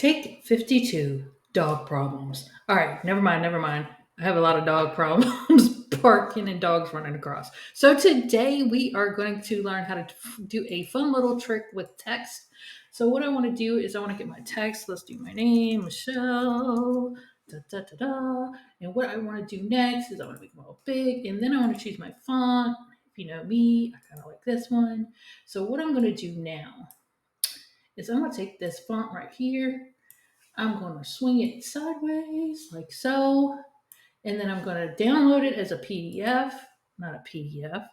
Take 52 dog problems. All right, never mind, never mind. I have a lot of dog problems barking and dogs running across. So today we are going to learn how to do a fun little trick with text. So what I want to do is I want to get my text. Let's do my name, Michelle. Da, da, da, da. And what I want to do next is I want to make them all big, and then I want to choose my font. If you know me, I kind of like this one. So what I'm going to do now is I'm going to take this font right here. I'm going to swing it sideways like so. And then I'm going to download it as a PDF, not a PDF,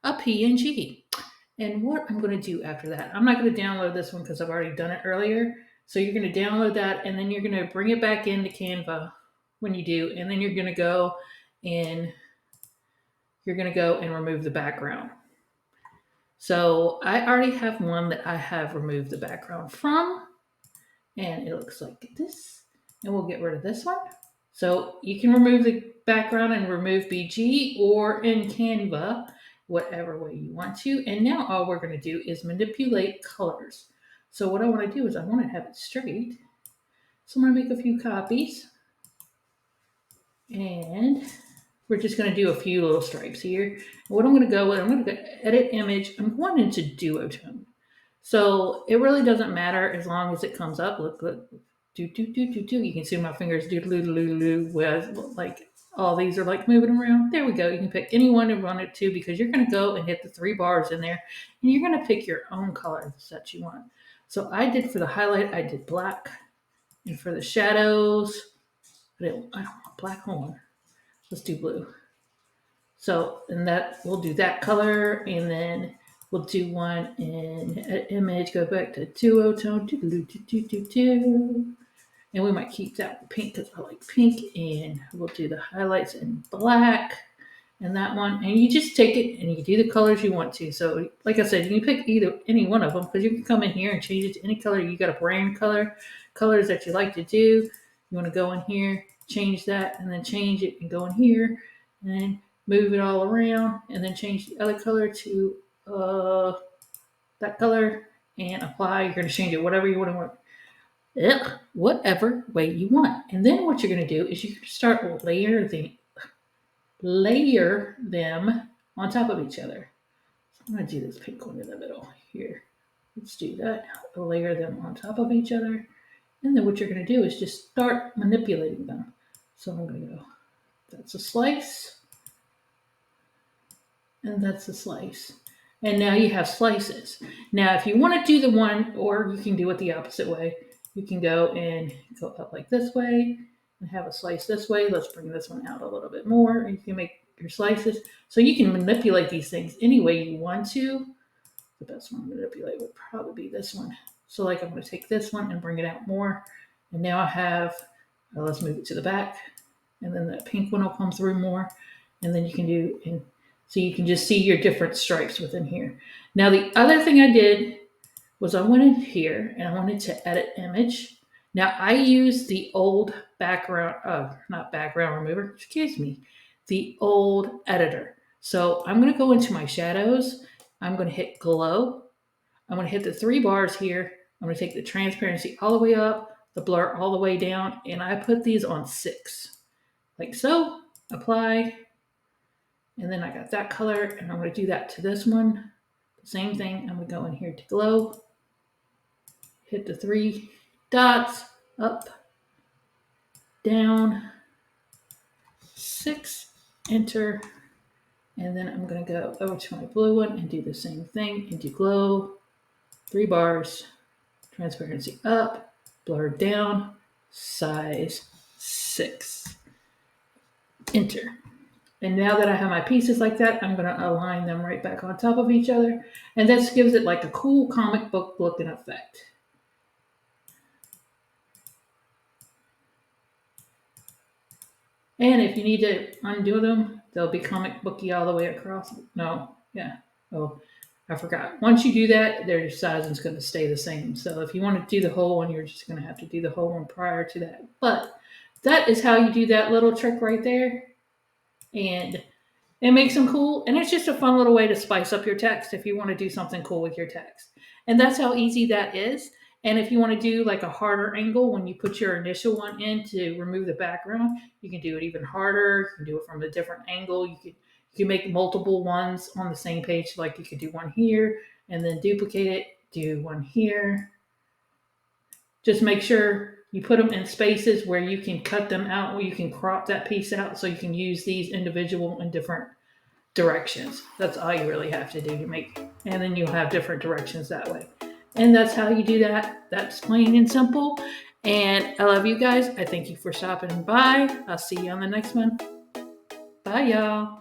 a PNG. And what I'm going to do after that, I'm not going to download this one because I've already done it earlier. So you're going to download that and then you're going to bring it back into Canva when you do. And then you're going to go and remove the background. So I already have one that I have removed the background from, and it looks like this. And we'll get rid of this one. So you can remove the background and remove BG or in Canva, whatever way you want to. And now all we're going to do is manipulate colors. So what I want to do is I want to have it straight. So I'm going to make a few copies. And we're just going to do a few little stripes here. And what I'm going to go with, I'm going to go edit image. I'm going into duotone. So it really doesn't matter as long as it comes up. Look, do. You can see my fingers do with like all these are like moving around. There we go. You can pick any one to run it to because you're going to go and hit the 3 bars in there, and you're going to pick your own colors that you want. So I did for the highlight, I did black, and for the shadows, I don't want black. Hold on, let's do blue. So and that we'll do that color, and then we'll do one in image. Go back to duotone. And we might keep that pink because I like pink. And we'll do the highlights in black and that one. And you just take it and you do the colors you want to. So like I said, you can pick any one of them because you can come in here and change it to any color. You got a brand colors that you like to do. You want to go in here, change that, and then change it and go in here and then move it all around and then change the other color to that color and apply. You're going to change it whatever you want to work. Whatever way you want. And then what you're going to do is you start layer them on top of each other. So I'm going to do this pink one in the middle here. Let's do that. Layer them on top of each other. And then what you're going to do is just start manipulating them. So I'm going to go, that's a slice. And that's a slice. And now you have slices. Now, if you want to do the one, or you can do it the opposite way, you can go and go up like this way and have a slice this way. Let's bring this one out a little bit more. And you can make your slices. So you can manipulate these things any way you want to. The best one to manipulate would probably be this one. So like I'm going to take this one and bring it out more. And now I have, let's move it to the back. And then that pink one will come through more. And then you can do, and so you can just see your different stripes within here. Now the other thing I did was I went in here and I wanted to edit image. Now I used the old background, not background remover, excuse me, the old editor. So I'm going to go into my shadows. I'm going to hit glow. I'm going to hit the 3 bars here. I'm going to take the transparency all the way up, the blur all the way down, and I put these on 6. Like so, apply. And then I got that color, and I'm going to do that to this one. The same thing, I'm going to go in here to glow. Hit the 3 dots, up, down, 6, enter, and then I'm going to go over to my blue one and do the same thing and do glow, 3 bars, transparency up, blur down, size 6, enter. And now that I have my pieces like that, I'm going to align them right back on top of each other, and this gives it like a cool comic book looking effect. And if you need to undo them, they'll be comic booky all the way across. No, yeah. Oh, I forgot. Once you do that, their size is going to stay the same. So if you want to do the whole one, you're just going to have to do the whole one prior to that. But that is how you do that little trick right there. And it makes them cool. And it's just a fun little way to spice up your text if you want to do something cool with your text. And that's how easy that is. And if you want to do like a harder angle when you put your initial one in to remove the background, you can do it even harder. You can do it from a different angle. You can make multiple ones on the same page. Like you could do one here and then duplicate it, do one here. Just make sure you put them in spaces where you can cut them out, where you can crop that piece out so you can use these individual in different directions. That's all you really have to do to make, and then you'll have different directions that way. And that's how you do that. That's plain and simple. And I love you guys. I thank you for stopping by. I'll see you on the next one. Bye, y'all.